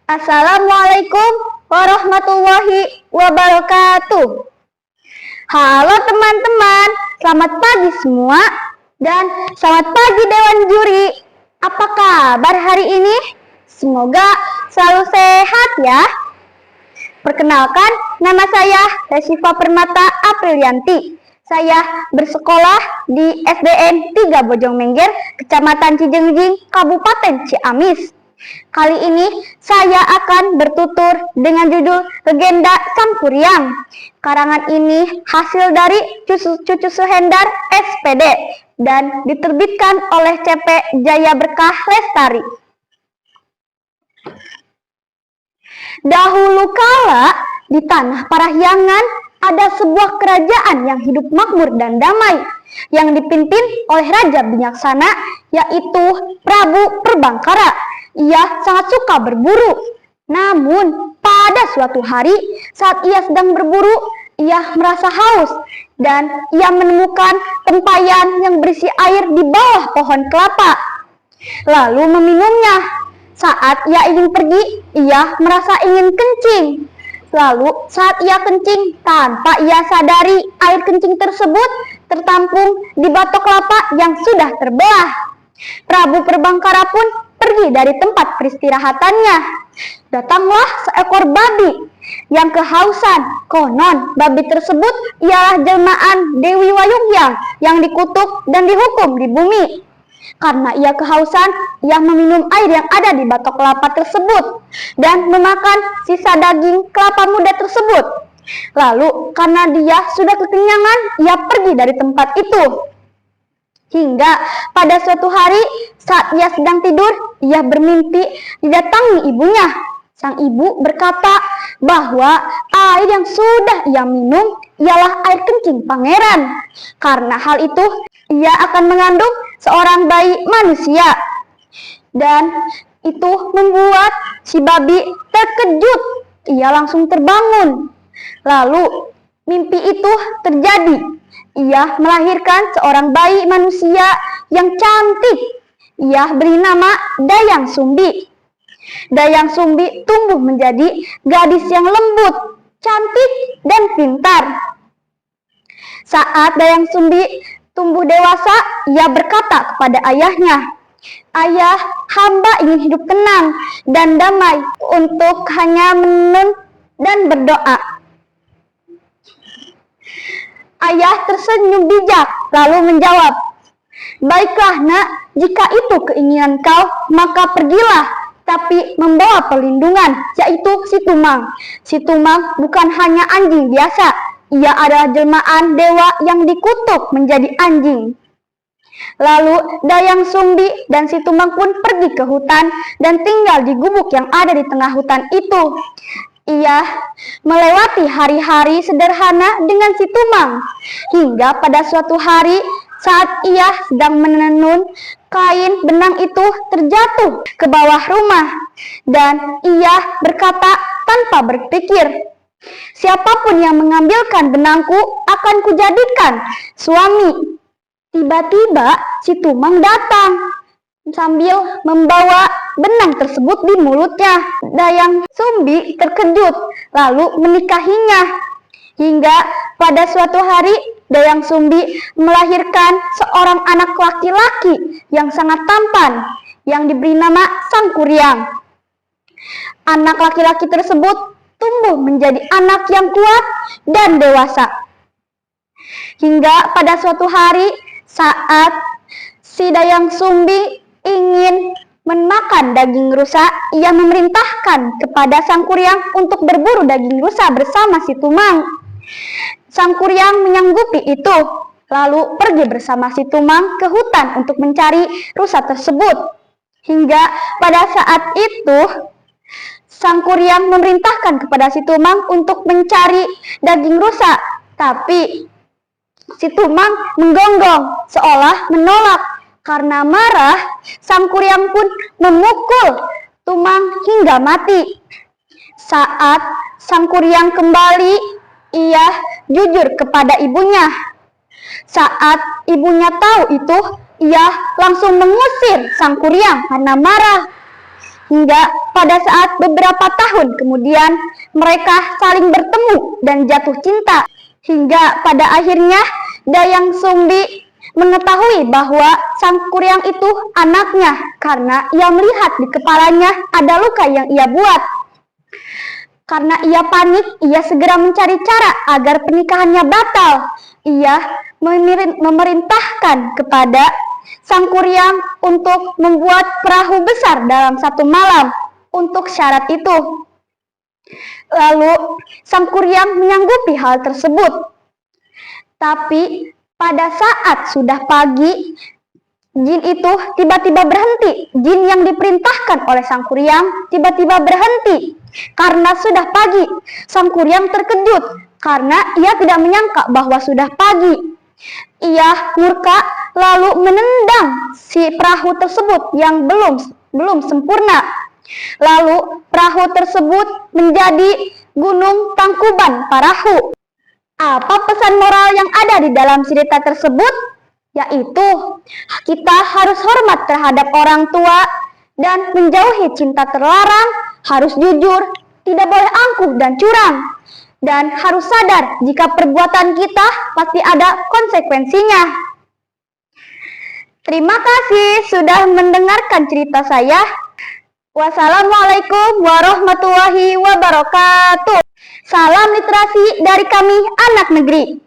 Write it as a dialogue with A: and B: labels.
A: Assalamualaikum warahmatullahi wabarakatuh. Halo teman-teman, selamat pagi semua dan selamat pagi Dewan Juri. Apa kabar hari ini? Semoga selalu sehat ya. Perkenalkan, nama saya Resifa Permata Aprilianti. Saya bersekolah di SDN 3 Bojongmengger, Kecamatan Cijengjing, Kabupaten Ciamis. Kali ini saya akan bertutur dengan judul Legenda Sangkuriang. Karangan ini hasil dari Cucu Suhendar SPD dan diterbitkan oleh CP Jaya Berkah Lestari. Dahulu kala di tanah Parahyangan ada sebuah kerajaan yang hidup makmur dan damai yang dipimpin oleh raja bijaksana, yaitu Prabu Perbangkara. Ia sangat suka berburu. Namun pada suatu hari saat ia sedang berburu, ia merasa haus dan ia menemukan tempayan yang berisi air di bawah pohon kelapa. Lalu meminumnya. Saat ia ingin pergi, ia merasa ingin kencing. Lalu saat ia kencing, tanpa ia sadari air kencing tersebut tertampung di batok kelapa yang sudah terbelah. Prabu Perbangkara pun pergi dari tempat peristirahatannya. Datanglah seekor babi yang kehausan. Konon babi tersebut ialah jelmaan Dewi Wayuhyang yang dikutuk dan dihukum di bumi. Karena ia kehausan, ia meminum air yang ada di batok kelapa tersebut dan memakan sisa daging kelapa muda tersebut. Lalu karena dia sudah kekenyangan, ia pergi dari tempat itu. Hingga pada suatu hari saat ia sedang tidur, ia bermimpi didatangi ibunya. Sang ibu berkata bahwa air yang sudah ia minum ialah air kencing pangeran. Karena hal itu, ia akan mengandung seorang bayi manusia. Dan itu membuat si babi terkejut. Ia langsung terbangun. Lalu mimpi itu terjadi. Ia melahirkan seorang bayi manusia yang cantik. Ia beri nama Dayang Sumbi. Dayang Sumbi tumbuh menjadi gadis yang lembut, cantik, dan pintar. Saat Dayang Sumbi tumbuh dewasa, ia berkata kepada ayahnya, "Ayah, hamba ingin hidup tenang dan damai untuk hanya menenun dan berdoa." Ayah tersenyum bijak lalu menjawab, "Baiklah nak, jika itu keinginan kau, maka pergilah, tapi membawa perlindungan, yaitu si Tumang. Si Tumang bukan hanya anjing biasa, ia adalah jelmaan dewa yang dikutuk menjadi anjing." Lalu Dayang Sumbi dan si Tumang pun pergi ke hutan dan tinggal di gubuk yang ada di tengah hutan itu. Ia melewati hari-hari sederhana dengan si Tumang, hingga pada suatu hari saat ia sedang menenun, kain benang itu terjatuh ke bawah rumah, dan ia berkata tanpa berpikir, "Siapapun yang mengambilkan benangku akan kujadikan suami." Tiba-tiba si Tumang datang sambil membawa benang tersebut di mulutnya. Dayang Sumbi terkejut lalu menikahinya. Hingga pada suatu hari Dayang Sumbi melahirkan seorang anak laki-laki yang sangat tampan yang diberi nama Sangkuriang. Anak laki-laki tersebut tumbuh menjadi anak yang kuat dan dewasa. Hingga pada suatu hari saat si Dayang Sumbi ingin memakan daging rusa, ia memerintahkan kepada Sangkuriang untuk berburu daging rusa bersama si Tumang. Sangkuriang menyanggupi itu, lalu pergi bersama si Tumang ke hutan untuk mencari rusa tersebut. Hingga pada saat itu, Sangkuriang memerintahkan kepada si Tumang untuk mencari daging rusa, tapi si Tumang menggonggong seolah menolak. Karena marah, Sangkuriang pun memukul Tumang hingga mati. Saat Sangkuriang kembali, ia jujur kepada ibunya. Saat ibunya tahu itu, ia langsung mengusir Sangkuriang karena marah. hingga pada saat beberapa tahun kemudian mereka saling bertemu dan jatuh cinta. Hingga pada akhirnya Dayang Sumbi mengetahui bahwa Sang Kuryang itu anaknya karena ia melihat di kepalanya ada luka yang ia buat. Karena ia panik, ia segera mencari cara agar pernikahannya batal. Ia memerintahkan kepada Sang Kuryang untuk membuat perahu besar dalam satu malam untuk syarat itu. Lalu Sang Kuryang menyanggupi hal tersebut. Tapi pada saat sudah pagi, jin itu tiba-tiba berhenti. Jin yang diperintahkan oleh Sang Kuryang tiba-tiba berhenti. Karena sudah pagi, Sang Kuryang terkejut karena ia tidak menyangka bahwa sudah pagi. Ia murka lalu menendang si perahu tersebut yang belum sempurna. Lalu perahu tersebut menjadi gunung Tangkuban Parahu. Apa pesan moral yang ada di dalam cerita tersebut? Yaitu kita harus hormat terhadap orang tua dan menjauhi cinta terlarang, harus jujur, tidak boleh angkuh dan curang. Dan harus sadar jika perbuatan kita pasti ada konsekuensinya. Terima kasih sudah mendengarkan cerita saya. Wassalamualaikum warahmatullahi wabarakatuh. Salam literasi dari kami anak negeri.